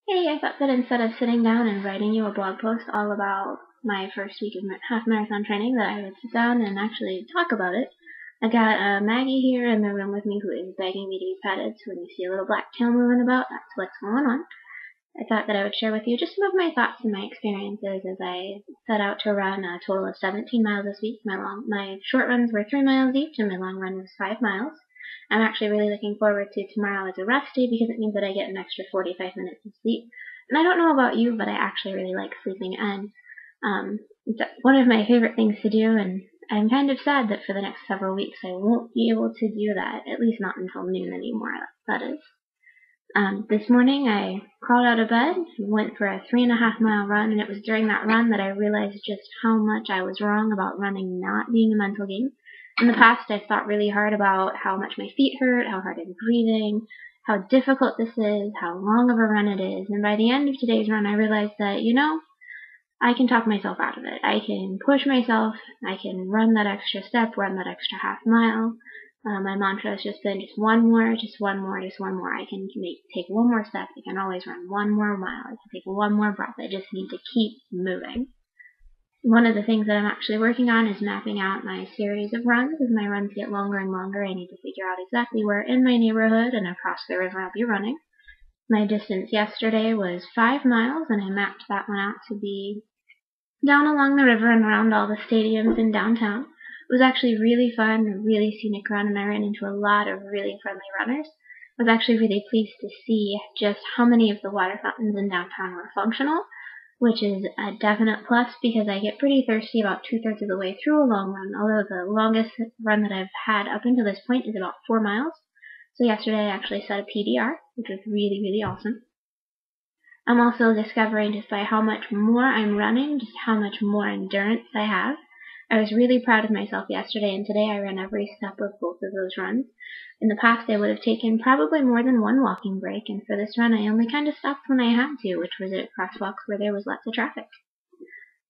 Hey, I thought that instead of sitting down and writing you a blog post all about my first week of half marathon training, that I would sit down and actually talk about it. I got Maggie here in the room with me who is begging me to be petted, so when you see a little black tail moving about, that's what's going on. I thought that I would share with you just some of my thoughts and my experiences as I set out to run a total of 17 miles this week. My short runs were 3 miles each, and my long run was 5 miles. I'm actually really looking forward to tomorrow as a rest day because it means that I get an extra 45 minutes of sleep. And I don't know about you, but I actually really like sleeping, and it's one of my favorite things to do, and I'm kind of sad that for the next several weeks I won't be able to do that, at least not until noon anymore, that is. This morning I crawled out of bed, went for a 3.5 mile run, and it was during that run that I realized just how much I was wrong about running not being a mental game. In the past, I've thought really hard about how much my feet hurt, how hard I'm breathing, how difficult this is, how long of a run it is, and by the end of today's run, I realized that, I can talk myself out of it. I can push myself, I can run that extra step, run that extra half mile. My mantra has just been just one more, just one more, just one more. I can take one more step. I can always run one more mile. I can take one more breath. I just need to keep moving. One of the things that I'm actually working on is mapping out my series of runs. As my runs get longer and longer, I need to figure out exactly where in my neighborhood and across the river I'll be running. My distance yesterday was 5 miles, and I mapped that one out to be down along the river and around all the stadiums in downtown. It was actually really fun, a really scenic run, and I ran into a lot of really friendly runners. I was actually really pleased to see just how many of the water fountains in downtown were functional, which is a definite plus because I get pretty thirsty about 2/3 of the way through a long run, although the longest run that I've had up until this point is about 4 miles. So yesterday I actually set a PDR, which was really, really awesome. I'm also discovering just by how much more I'm running, just how much more endurance I have. I was really proud of myself yesterday, and today I ran every step of both of those runs. In the past, I would have taken probably more than one walking break, and for this run, I only kind of stopped when I had to, which was at crosswalks where there was lots of traffic.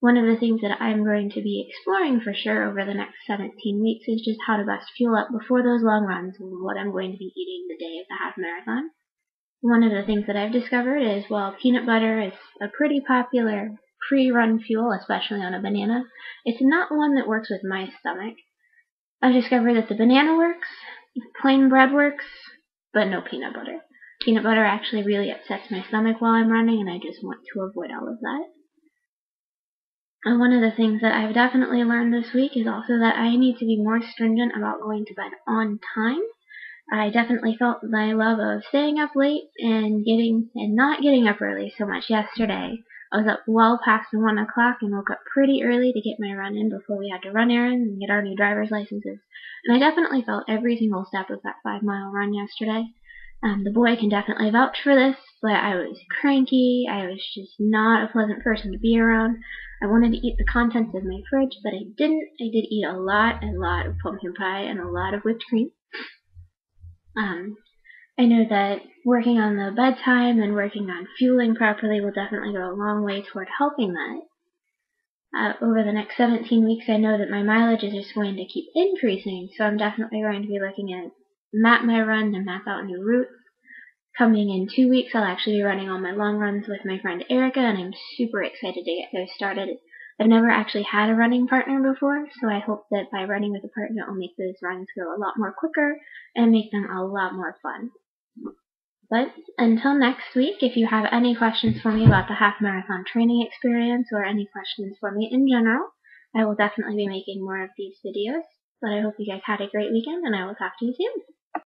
One of the things that I'm going to be exploring for sure over the next 17 weeks is just how to best fuel up before those long runs and what I'm going to be eating the day of the half marathon. One of the things that I've discovered is while peanut butter is a pretty popular pre-run fuel, especially on a banana, it's not one that works with my stomach. I've discovered that the banana works, plain bread works, but no peanut butter. Peanut butter actually really upsets my stomach while I'm running, and I just want to avoid all of that. And one of the things that I've definitely learned this week is also that I need to be more stringent about going to bed on time. I definitely felt my love of staying up late and not getting up early so much yesterday. I was up well past 1 o'clock and woke up pretty early to get my run in before we had to run errands and get our new driver's licenses. And I definitely felt every single step of that 5 mile run yesterday. The boy can definitely vouch for this, but I was cranky. I was just not a pleasant person to be around. I wanted to eat the contents of my fridge, but I didn't. I did eat a lot of pumpkin pie and a lot of whipped cream. I know that working on the bedtime and working on fueling properly will definitely go a long way toward helping that. Over the next 17 weeks, I know that my mileage is just going to keep increasing, so I'm definitely going to be looking at map my run and map out new routes. Coming in 2 weeks, I'll actually be running all my long runs with my friend Erica, and I'm super excited to get those started. I've never actually had a running partner before, so I hope that by running with a partner, it'll make those runs go a lot more quicker and make them a lot more fun. But until next week, if you have any questions for me about the half marathon training experience or any questions for me in general, I will definitely be making more of these videos. But I hope you guys had a great weekend, and I will talk to you soon.